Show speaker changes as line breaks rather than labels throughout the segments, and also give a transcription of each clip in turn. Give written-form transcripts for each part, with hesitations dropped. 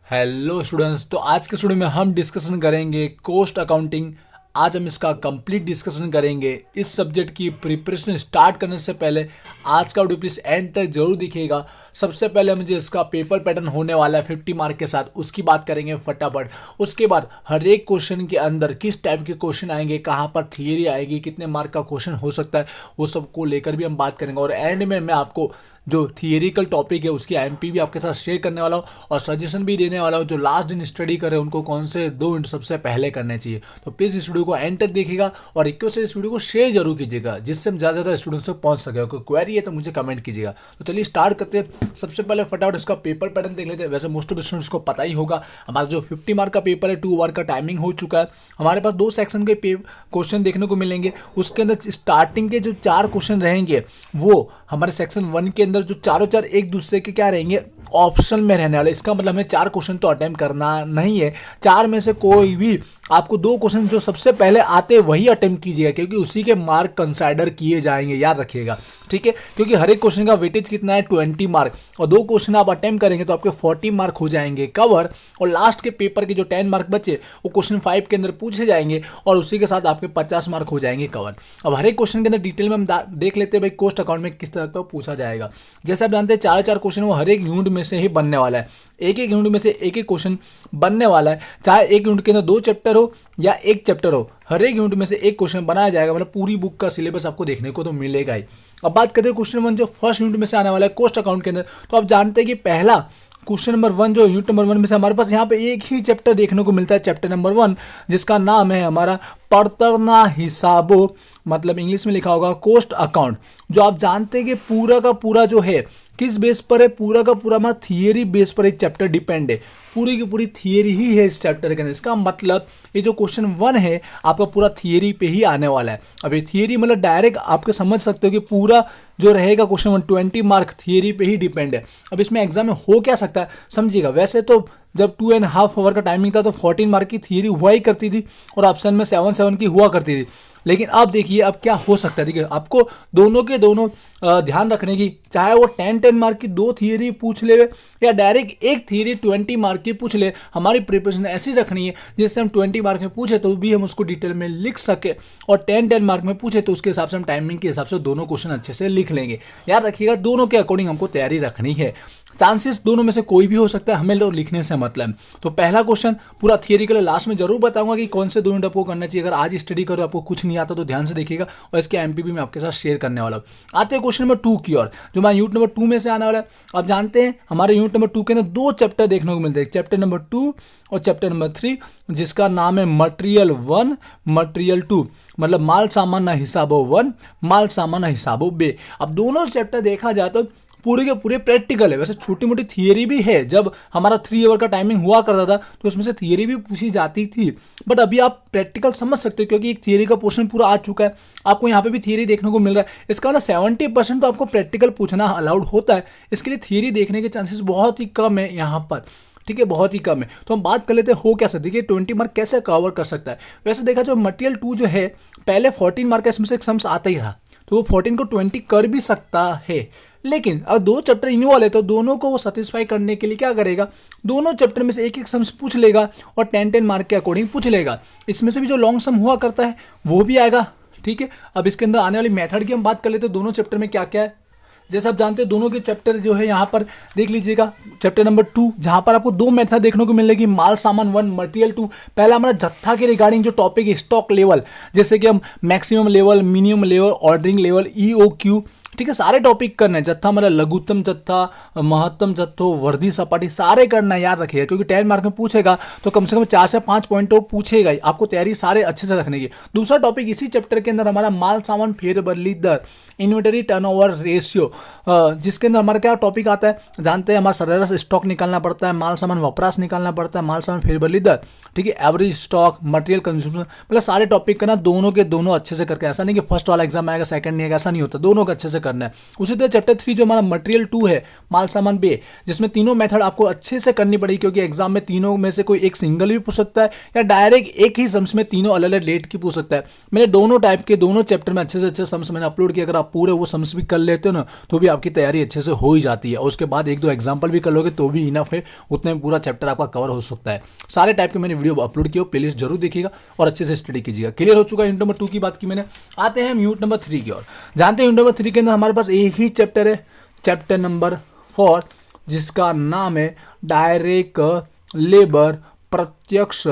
Hello students. तो आज के स्टूडियो में हम डिस्कशन करेंगे कॉस्ट अकाउंटिंग। आज हम इसका कंप्लीट डिस्कशन करेंगे। इस सब्जेक्ट की प्रिपरेशन स्टार्ट करने से पहले आज का वीडियो प्लीज एंड तक जरूर दिखिएगा। सबसे पहले मुझे इसका पेपर पैटर्न होने वाला है 50 मार्क के साथ, उसकी बात करेंगे फटाफट। उसके बाद हर एक क्वेश्चन के अंदर किस टाइप के क्वेश्चन आएंगे, कहाँ पर थियरी आएगी, कितने मार्क का क्वेश्चन हो सकता है, वो सब को लेकर भी हम बात करेंगे। और एंड में मैं आपको जो थियरिकल टॉपिक है उसकी एमपी भी आपके साथ शेयर करने वाला हूँ और सजेशन भी देने वाला हूँ। जो लास्ट दिन स्टडी करे उनको कौन से 2 यूनिट सबसे पहले करने चाहिए। तो प्लीज़ इस वीडियो को एंड तक देखिएगा और रिक्वेस्ट है इस वीडियो को शेयर जरूर कीजिएगा, जिससे हम ज़्यादा ज़्यादा स्टूडेंट्स तक पहुँच सके। कोई क्वेरी है तो मुझे कमेंट कीजिएगा। तो चलिए स्टार्ट करते हैं। सबसे पहले फटाफट इसका पेपर पैटर्न देख लेते हैं। वैसे मोस्ट ऑफ स्टूडेंट्स को पता ही होगा, हमारा जो 50 मार्क का पेपर है 2 आवर का टाइमिंग हो चुका है। हमारे पास 2 सेक्शन के क्वेश्चन देखने को मिलेंगे। उसके अंदर स्टार्टिंग के जो 4 क्वेश्चन रहेंगे वो हमारे सेक्शन 1 के अंदर जो चारों चार एक दूसरे के क्या रहेंगे, ऑप्शन में रहने वाले। इसका मतलब हमें 4 क्वेश्चन तो अटेम्प्ट करना नहीं है। 4 में से कोई भी आपको 2 क्वेश्चन जो सबसे पहले आते वही अटेम्प्ट कीजिएगा, क्योंकि उसी के मार्क कंसाइडर किए जाएंगे, याद रखिएगा। ठीक है, क्योंकि हर एक क्वेश्चन का वेटेज कितना है 20 मार्क, और 2 क्वेश्चन आप अटेम्प्ट करेंगे तो आपके 40 मार्क हो जाएंगे कवर। और लास्ट के पेपर के जो 10 मार्क बचे वो क्वेश्चन 5 के अंदर पूछे जाएंगे और उसी के साथ आपके 50 मार्क हो जाएंगे कवर। अब हर एक क्वेश्चन के अंदर डिटेल में हम देख लेते हैं भाई कॉस्ट अकाउंट में किस तरह का पूछा जाएगा। जैसे आप जानते हैं 4 क्वेश्चन वो हर एक यूनिट में से ही बनने वाला है। एक यूनिट में से एक क्वेश्चन बनने वाला है, चाहे एक यूनिट के अंदर 2 चैप्टर हो या 1 चैप्टर हो, हर एक यूनिट में से एक क्वेश्चन बनाया जाएगा। मतलब पूरी बुक का सिलेबस आपको देखने को तो मिलेगा ही। अब बात करते हैं क्वेश्चन 1 जो फर्स्ट यूनिट में से आने वाला है कॉस्ट अकाउंट के अंदर। तो आप जानते हैं कि पहला क्वेश्चन नंबर 1 जो यूनिट नंबर 1 में से हमारे पास यहाँ पे एक ही चैप्टर देखने को मिलता है, चैप्टर नंबर 1, जिसका नाम है हमारा पड़तरना हिसाबो, मतलब इंग्लिश में लिखा होगा कॉस्ट अकाउंट। जो आप जानते हैं कि पूरा का पूरा जो है किस बेस पर है, पूरा का पूरा हमारा थियरी बेस पर एक चैप्टर डिपेंड है। पूरी की पूरी थियरी ही है इस चैप्टर के अंदर। इसका मतलब ये जो क्वेश्चन 1 है आपका पूरा थियरी पे ही आने वाला है। अब ये थियरी मतलब डायरेक्ट आपके समझ सकते हो कि पूरा जो रहेगा क्वेश्चन 120 मार्क थियरी पे ही डिपेंड है। अब इसमें एग्जाम में हो क्या सकता है समझिएगा। वैसे तो जब 2.5 आवर का टाइमिंग था तो 14 मार्क की थियरी हुआ ही करती थी और ऑप्शन में 7 की हुआ करती थी। लेकिन अब देखिए अब क्या हो सकता है। देखिए आपको दोनों के दोनों ध्यान रखने की, चाहे वो 10 मार्क की 2 थियरी पूछ ले या डायरेक्ट एक थियरी 20 मार्क की पूछ ले, हमारी प्रिपरेशन ऐसी रखनी है जिससे हम 20 मार्क में पूछे तो भी हम उसको डिटेल में लिख सके, और 10 मार्क में पूछे तो उसके हिसाब से हम टाइमिंग के हिसाब से दोनों क्वेश्चन अच्छे से लिख लेंगे। याद रखिएगा दोनों के अकॉर्डिंग हमको तैयारी रखनी है। चांसेस दोनों में से कोई भी हो सकता है, हमें तो लिखने से मतलब। तो पहला क्वेश्चन पूरा थियरी के लिए लास्ट में जरूर बताऊंगा कि कौन से 2 यूनिट आपको करना चाहिए। अगर आज स्टडी करो आपको कुछ नहीं आता तो ध्यान से देखिएगा, और इसके एमपी भी मैं आपके साथ शेयर करने वाला हूँ। आते हैं क्वेश्चन नंबर 2 की ओर, जो हमारे यूनिट नंबर 2 में से आने वाला है। आप जानते हैं हमारे यूनिट नंबर 2 के अंदर 2 चैप्टर देखने को मिलते हैं, चैप्टर नंबर 2 और चैप्टर नंबर 3, जिसका नाम है मटेरियल 1 मटेरियल 2, मतलब माल सामान हिसाबो 1 माल सामान हिसाबो बे। अब दोनों चैप्टर देखा जाए तो पूरे के पूरे प्रैक्टिकल है। वैसे छोटी मोटी थियरी भी है, जब हमारा 3 आवर का टाइमिंग हुआ करता था तो उसमें से थियरी भी पूछी जाती थी, बट अभी आप प्रैक्टिकल समझ सकते हो क्योंकि एक थियरी का पोर्शन पूरा आ चुका है। आपको यहाँ पे भी थियरी देखने को मिल रहा है। इसका मतलब 70% तो आपको प्रैक्टिकल पूछना अलाउड होता है। इसके लिए थियरी देखने के चांसेस बहुत ही कम है यहाँ पर। ठीक है, बहुत ही कम है। तो हम बात कर लेते हैं हो क्या सकती है, 20 मार्क कैसे कवर कर सकता है। वैसे देखा जो मटेरियल 2 जो है पहले 14 मार्क का इसमें से एक सम्स आता ही था, तो वो 14 को 20 कर भी सकता है। लेकिन अब 2 चैप्टर इन्वॉल्व है तो दोनों को वो सेटिस्फाई करने के लिए क्या करेगा, दोनों चैप्टर में से एक सम्स पूछ लेगा और 10 मार्क के अकॉर्डिंग पूछ लेगा। इसमें से भी जो लॉन्ग सम हुआ करता है वो भी आएगा। ठीक है, अब इसके अंदर आने वाली मेथड की हम बात कर लेते हैं, दोनों चैप्टर में क्या क्या है। जैसे आप जानते हैं दोनों के चैप्टर जो है यहाँ पर देख लीजिएगा। चैप्टर नंबर 2 जहाँ पर आपको 2 मेथड देखने को मिलेगी, माल सामान 1 मटेरियल 2। पहला हमारा जत्था के रिगार्डिंग जो टॉपिक है स्टॉक लेवल, जैसे कि हम maximum level, minimum level, ordering level, EOQ, ठीक है, सारे टॉपिक करना है। जत्था मतलब लघुत्तम जत्था, महत्तम जत्थो, वर्दी सपाटी, सारे करना है, याद रखिएगा। क्योंकि 10 मार्क में पूछेगा तो कम से कम 4 से 5 पॉइंट तो पूछेगा ही। आपको तैयारी सारे अच्छे से रखने की। दूसरा टॉपिक इसी चैप्टर के अंदर हमारा माल सामान फेरबदली दर, इन्वेंटरी टर्नओवर रेशियो, जिसके अंदर हमारा क्या टॉपिक आता है जानते हैं, हमारा सरेराश स्टॉक निकालना पड़ता है, माल सामान वपराश निकालना पड़ता है, माल सामान फेरबदली दर, ठीक है, एवरेज स्टॉक, मटेरियल कंज्यूमर, मतलब सारे टॉपिक का ना दोनों के दोनों अच्छे से करके। ऐसा नहीं कि फर्स्ट वाला एग्जाम आएगा सेकंड नहीं आएगा, ऐसा नहीं होता। दोनों का अच्छे से करना है। उसी तरह चैप्टर 3 जो हमारा मटेरियल 2 है, माल सामान बे, जिसमें तीनों मेथड आपको अच्छे से करनी पड़ेगी, क्योंकि एग्जाम में तीनों में से कोई एक सिंगल भी पूछ सकता है या डायरेक्ट एक ही सम्स में तीनों अलग अलग डेट की पूछ सकता है। मैंने दोनों टाइप के दोनों चैप्टर में अच्छे से अच्छे सम्स मैंने अपलोड किया। अगर आप पूरे वो सम्स भी कर लेते हो ना तो भी आपकी तैयारी अच्छे से हो ही जाती है, और उसके बाद एक दो एग्जाम्पल भी कर लोगे तो भी इनफ है, उतने में पूरा चैप्टर आपका कवर हो सकता है। सारे टाइप के मैंने वीडियो अपलोड किया, प्लेलिस्ट जरूर देखिएगा और अच्छे से स्टडी कीजिएगा। क्लियर हो चुका है यूनिट नंबर 2 की बात की मैंने। आते हैं हम यूनिट नंबर 3 की ओर। जानते हैं यूनिट नंबर 3 के अंदर हमारे पास एक ही चैप्टर है, चैप्टर नंबर 4, जिसका नाम है डायरेक्ट लेबर, प्रत्यक्ष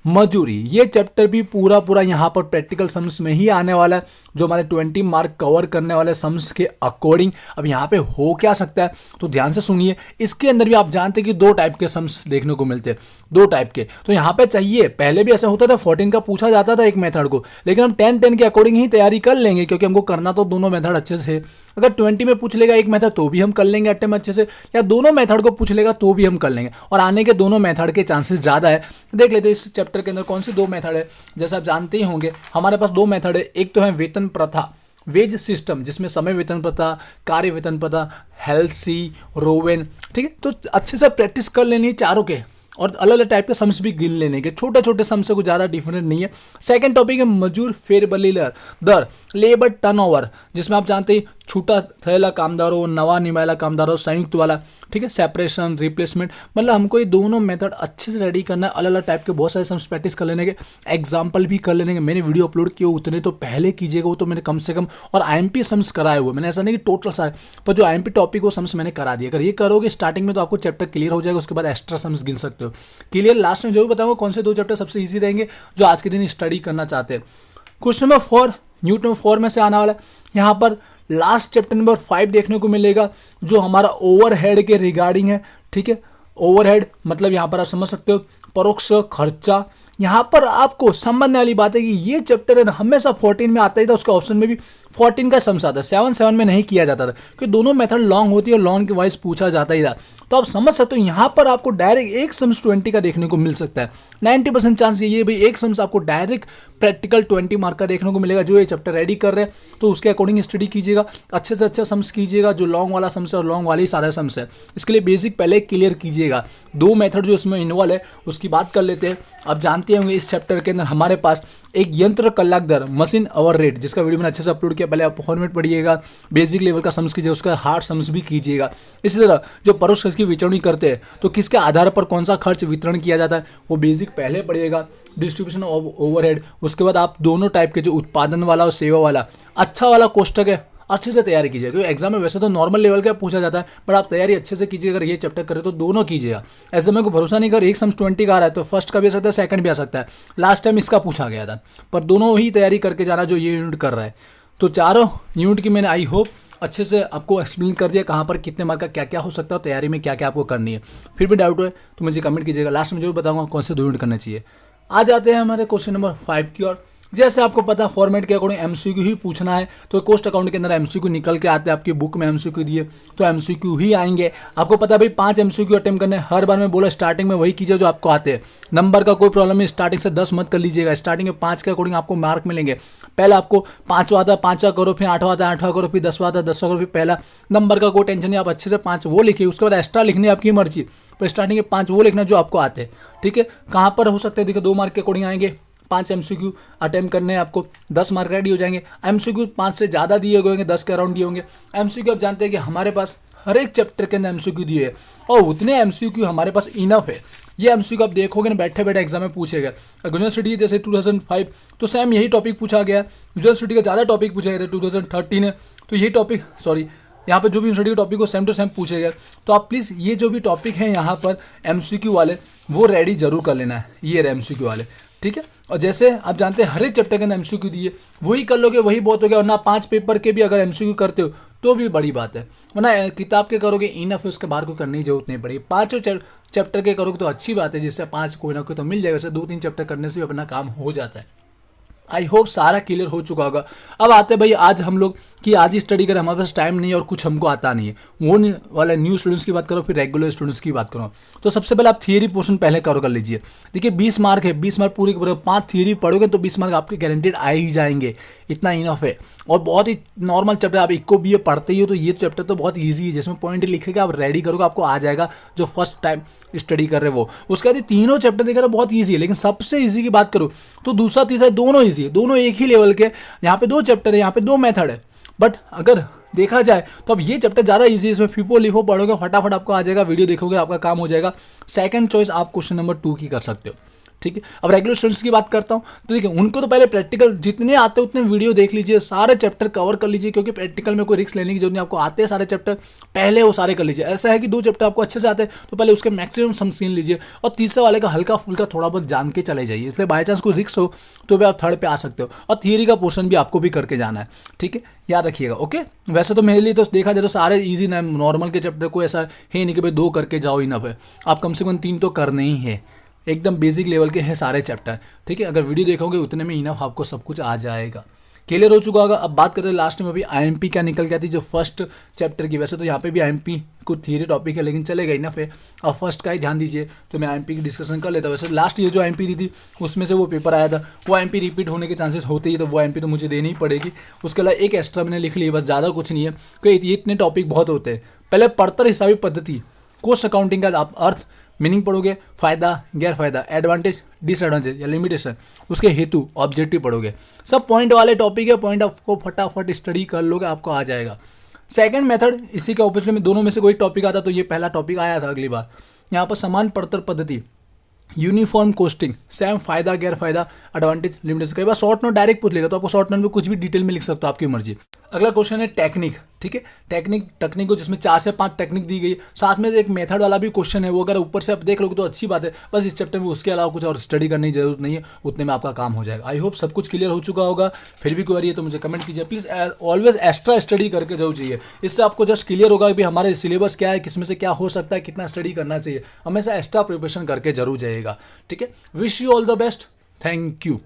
मजदूरी। ये चैप्टर भी पूरा यहाँ पर प्रैक्टिकल सम्स में ही आने वाला है, जो हमारे 20 मार्क कवर करने वाले सम्स के अकॉर्डिंग। अब यहाँ पे हो क्या सकता है तो ध्यान से सुनिए। इसके अंदर भी आप जानते हैं कि दो टाइप के सम्स देखने को मिलते हैं, दो टाइप के। तो यहाँ पे चाहिए, पहले भी ऐसा होता था 14 का पूछा जाता था एक मेथड को, लेकिन हम 10 के अकॉर्डिंग ही तैयारी कर लेंगे, क्योंकि हमको करना तो दोनों मेथड अच्छे से। अगर 20 में पूछ लेगा एक मेथड तो भी हम कर लेंगे अटेम्प्ट अच्छे से, या दोनों मेथड को पूछ लेगा तो भी हम कर लेंगे, और आने के दोनों मेथड के चांसेस ज्यादा है। देख लेते हैं इस चैप्टर के अंदर कौन सी दो मेथड है। जैसे आप जानते ही होंगे हमारे पास दो मेथड है। एक तो है वेतन प्रथा, वेज सिस्टम, जिसमें समय वेतन प्रथा, कार्य वेतन प्रथा, हेल्सी, रोवेन। ठीक है, तो अच्छे से प्रैक्टिस कर लेनी है चारों के, और अलग अलग टाइप के सम्स भी गिन लेने के, छोटे छोटे सम्स से कुछ ज़्यादा डिफरेंट नहीं है। सेकंड टॉपिक है मजदूर फेरबदली दर, लेबर टर्नओवर, जिसमें आप जानते हैं छूटा थયેલા कामदारों, नवा निभाયેલા कामदारों, संयुक्त वाला। ठीक है, सेपरेशन, रिप्लेसमेंट, मतलब हमको ये दोनों मेथड अच्छे से रेडी करना है। अलग अलग टाइप के बहुत सारे सम्स प्रैक्टिस कर लेने के, एग्जाम्पल भी कर लेने के। मैंने वीडियो अपलोड किए उतने तो पहले कीजिएगा, वो तो मैंने कम से कम, और IMP सम्स कराए हुए मैंने, ऐसा नहीं कि टोटल सारे, पर जो IMP टॉपिक वो सम्स मैंने करा दिए। अगर ये करोगे स्टार्टिंग में तो आपको चैप्टर क्लियर हो जाएगा, उसके बाद एक्स्ट्रा सम्स गिन सकते हो। क्लियर, लास्ट में जरूर बताऊंगा कौन से दो चैप्टर सबसे ईजी रहेंगे जो आज के दिन स्टडी करना चाहते हैं। क्वेश्चन नंबर 4 यूनिट नंबर 4 में से आने वाला है। यहाँ पर लास्ट चैप्टर नंबर 5 देखने को मिलेगा, जो हमारा ओवरहेड के रिगार्डिंग है। ठीक है, ओवरहेड मतलब यहाँ पर आप समझ सकते हो परोक्ष खर्चा। यहाँ पर आपको समझने वाली बात है कि ये चैप्टर है ना हमेशा 14 में आता ही था, उसका ऑप्शन में भी 14 का सम्स आता है, 7 में नहीं किया जाता था, क्योंकि दोनों मेथड लॉन्ग होती है और लॉन्ग के वाइज पूछा जाता ही था। तो आप समझ सकते हो यहाँ पर आपको डायरेक्ट एक सम्स 20 का देखने को मिल सकता है। 90% चांस ये भाई एक सम्स आपको डायरेक्ट प्रैक्टिकल 20 मार्क का देखने को मिलेगा। जो ये चैप्टर रेडी कर रहे हैं तो उसके अकॉर्डिंग स्टडी कीजिएगा, अच्छे से अच्छा सम्स कीजिएगा। जो लॉन्ग वाला सम्स है और लॉन्ग वाले ही सारे सम्स है, इसके लिए बेसिक पहले क्लियर कीजिएगा। दो मेथड जो इसमें इन्वॉल्व है उसकी बात कर लेते हैं। अब जानते होंगे इस चैप्टर के अंदर हमारे पास एक यंत्र कलाक दर, मशीन आवर रेट, जिसका वीडियो मैंने अच्छे से अपलोड किया, पहले आप फॉर्मेट पढ़िएगा, बेसिक लेवल का सम्स कीजिएगा, उसका हार्ड सम्स भी कीजिएगा। इसी तरह जो परोक्ष खर्च की वितरणी करते हैं तो किसके आधार पर कौन सा खर्च वितरण किया जाता है वो बेसिक पहले पढ़िएगा। डिस्ट्रीब्यूशन ऑफ ओवरहेड, उसके बाद आप दोनों टाइप के जो उत्पादन वाला और सेवा वाला अच्छा वाला कोष्टक है अच्छे से तैयारी कीजिएगा, क्योंकि एग्जाम में वैसे तो नॉर्मल लेवल का पूछा जाता है, बट आप तैयारी अच्छे से कीजिएगा। अगर ये चैप्टर करें तो दोनों कीजिएगा। ऐसे में को भरोसा नहीं कर, एक सम्स 20 का आ रहा है तो फर्स्ट का भी आ सकता है, सेकंड भी आ सकता है। लास्ट टाइम इसका पूछा गया था, पर दोनों ही तैयारी करके जाना जो ये यूनिट कर रहा है। तो चारों यूनिट की मैंने आई होप अच्छे से आपको एक्सप्लेन कर दिया, कहाँ पर कितने मार्क का क्या क्या हो सकता है, तैयारी में क्या क्या आपको करनी है। फिर भी डाउट है तो मुझे कमेंट कीजिएगा, लास्ट में जरूर बताऊंगा कौन से दो यूनिट करना चाहिए। आ जाते हैं हमारे क्वेश्चन नंबर 5 की ओर। जैसे आपको पता फॉर्मेट के अकॉर्डिंग MCQ ही पूछना है, तो कोस्ट अकाउंट के अंदर MCQ निकल के आते हैं, आपकी बुक में MCQ दिए तो MCQ ही आएंगे। आपको पता है भाई 5 MCQ अटेम्प्ट करने, हर बार मैं बोला स्टार्टिंग में वही कीजिए जो आपको आते हैं। नंबर का कोई प्रॉब्लम नहीं, स्टार्टिंग से 10 मत कर लीजिएगा, स्टार्टिंग में 5 के अकॉर्डिंग आपको मार्क मिलेंगे। पहले आपको 5वां आता है 5वां करो, फिर 8वां आता है 8वां करो, फिर 10वां आता है 10वां करो, फिर पहला नंबर का कोई टेंशन नहीं, आप अच्छे से 5 वो लिखिए, उसके बाद एक्स्ट्रा लिखने आपकी मर्जी, पर स्टार्टिंग में 5 वो लिखना जो आपको आते हैं। ठीक है, कहाँ पर हो सकते हैं देखिए 2 मार्क के अकॉर्डिंग आएंगे। 5 MCQ अटेम्प्ट करने हैं आपको, 10 मार्क रेडी हो जाएंगे। MCQ 5 से ज़्यादा दिए होंगे, 10 के अराउंड दिए होंगे। MCQ आप जानते हैं कि हमारे पास हर एक चैप्टर के अंदर MCQ दिए है, और उतने MCQ हमारे पास इनफ है। ये MCQ आप देखोगे ना बैठे बैठे एग्जाम में पूछेगा। यूनिवर्सिटी जैसे 2005 तो सेम यही टॉपिक पूछा गया, यूनिवर्सिटी का ज़्यादा टॉपिक पूछा गया था 2013 है, तो यही टॉपिक यहाँ पे जो भी यूनिवर्सिटी का टॉपिक हो सेम टू सेम पूछेगा। तो आप प्लीज़ ये जो भी टॉपिक है यहाँ पर MCQ वाले वो रेडी जरूर कर लेना है, ये MCQ वाले। ठीक है, और जैसे आप जानते हैं हर एक चैप्टर के अंदर MCQ दिए, वही कर लोगे वही बहुत हो गया, वरना 5 पेपर के भी अगर MCQ करते हो तो भी बड़ी बात है, वरना किताब के करोगे इनफ है, उसके बाहर कोई करने की जरूरत नहीं पड़ेगी। 5 चैप्टर के करोगे तो अच्छी बात है, जिससे 5 कोई ना कोई तो मिल जाएगा, वैसे 2-3 चैप्टर करने से भी अपना काम हो जाता है। आई होप सारा क्लियर हो चुका होगा। अब आते हैं भाई आज हम लोग कि आज ही स्टडी करें, हमारे पास टाइम नहीं है और कुछ हमको आता नहीं है, वो वाला न्यू स्टूडेंट्स की बात करो, फिर रेगुलर स्टूडेंट्स की बात करो। तो सबसे पहले आप थियरी पोर्शन पहले कवर कर लीजिए। देखिए 20 मार्क है, 20 मार्क पूरी पूरे 5 थियरी पढ़ोगे तो 20 मार्क आपके गारंटेड आ ही जाएंगे, इतना इनफ है। और बहुत ही नॉर्मल चैप्टर, आप इको बी ए पढ़ते ही हो तो ये चैप्टर तो बहुत ईजी है, जिसमें पॉइंट लिखेगा आप रेडी करोगे आपको आ जाएगा, जो फर्स्ट टाइम स्टडी कर रहे हो वो। उसके बाद तीनों चैप्टर देखा तो बहुत ईजी है, लेकिन सबसे ईजी की बात करूँ तो दूसरा तीसरा दोनों ईजी है, दोनों एक ही लेवल के। यहाँ पे 2 चैप्टर है, यहाँ पे 2 मेथड है, बट अगर देखा जाए तो अब ये चैप्टर ज़्यादा इजी है, इसमें फीफो लिफो पढ़ोगे फटाफट आपको आ जाएगा, वीडियो देखोगे आपका काम हो जाएगा। सेकंड चॉइस आप क्वेश्चन नंबर 2 की कर सकते हो, ठीक है। अब रेगुलर स्टूडेंट्स की बात करता हूँ तो देखिए उनको तो पहले प्रैक्टिकल जितने आते हैं उतने वीडियो देख लीजिए, सारे चैप्टर कवर कर लीजिए, क्योंकि प्रैक्टिकल में कोई रिस्क लेने की जरूरत नहीं, आपको आते हैं सारे चैप्टर, पहले वो सारे कर लीजिए। ऐसा है कि 2 चैप्टर आपको अच्छे से आते हैं तो पहले उसके मैक्सिमम समझ लीजिए, और तीसरे वाले का हल्का फुल्का थोड़ा बहुत जान के चले जाइए, इसलिए बाई चांस कोई रिस्क हो तो भी आप थर्ड पे आ सकते हो। और थियरी का पोर्शन भी आपको भी करके जाना है, ठीक है, याद रखिएगा। ओके, वैसे तो मेरे लिए तो देखा जाए तो सारे ईजी ना, नॉर्मल के चैप्टर को ऐसा है नहीं कि भाई 2 करके जाओ इनफ है, आप कम से कम 3 तो करने ही है, एकदम बेसिक लेवल के हैं सारे चैप्टर, ठीक है। अगर वीडियो देखोगे उतने में इनफ आपको सब कुछ आ जाएगा, क्लियर हो चुका होगा। अब बात करें लास्ट में अभी आईएमपी क्या निकल के आती है जो फर्स्ट चैप्टर की। वैसे तो यहाँ पे भी आईएमपी को थियरी टॉपिक है, लेकिन चलेगा इनफ है, अब फर्स्ट का ही ध्यान दीजिए। तो मैं आईएमपी की डिस्कशन कर लेता हूँ। वैसे लास्ट ईयर जो आईएमपी दी थी उसमें से वो पेपर आया था, वो आईएमपी रिपीट होने के चांसेस होते ही, तो वो आईएमपी तो मुझे देनी ही पड़ेगी। उसके अलावा एक एक्स्ट्रा मैंने लिख लिया, बस ज़्यादा कुछ नहीं है, क्योंकि ये इतने टॉपिक बहुत होते हैं। पहले पढ़तर हिसाबी पद्धति, कोस्ट अकाउंटिंग का आप अर्थ मीनिंग पढ़ोगे, फायदा गैर फायदा, एडवांटेज डिसएडवांटेज या लिमिटेशन, उसके हेतु ऑब्जेक्टिव पढ़ोगे, सब पॉइंट वाले टॉपिक है, पॉइंट आपको फटाफट स्टडी कर लोगे आपको आ जाएगा। सेकंड मेथड इसी के ऑपोजिट में दोनों में से कोई टॉपिक आता, तो ये पहला टॉपिक आया था अगली बार, यहाँ पर समान पढ़तर पद्धति, यूनिफॉर्म कोस्टिंग, सेम फायदा गैर फायदा, एडवांटेज लिमिटेशन। कई बार शॉर्ट नोट डायरेक्ट पूछ लेगा तो आपको शॉर्ट नोट में कुछ भी डिटेल में लिख सकते हो, आपकी मर्जी। अगला क्वेश्चन है टेक्निक, ठीक है, टेक्निक को जिसमें 4 से 5 टेक्निक दी गई, साथ में एक मेथड वाला भी क्वेश्चन है, वो अगर ऊपर से आप देख लोगे तो अच्छी बात है। बस इस चैप्टर में उसके अलावा कुछ और स्टडी करने की जरूरत नहीं है, उतने में आपका काम हो जाएगा। आई होप सब कुछ क्लियर हो चुका होगा। फिर भी क्वेरी है तो मुझे कमेंट कीजिए प्लीज, ऑलवेज एक्स्ट्रा स्टडी करके जरूर चाहिए, इससे आपको जस्ट क्लियर होगा कि हमारे सिलेबस क्या है, किसमें से क्या हो सकता है, कितना स्टडी करना चाहिए, हमेशा एक्स्ट्रा प्रिपरेशन करके जरूर जाइएगा, ठीक है। Wish you all the best, thank you.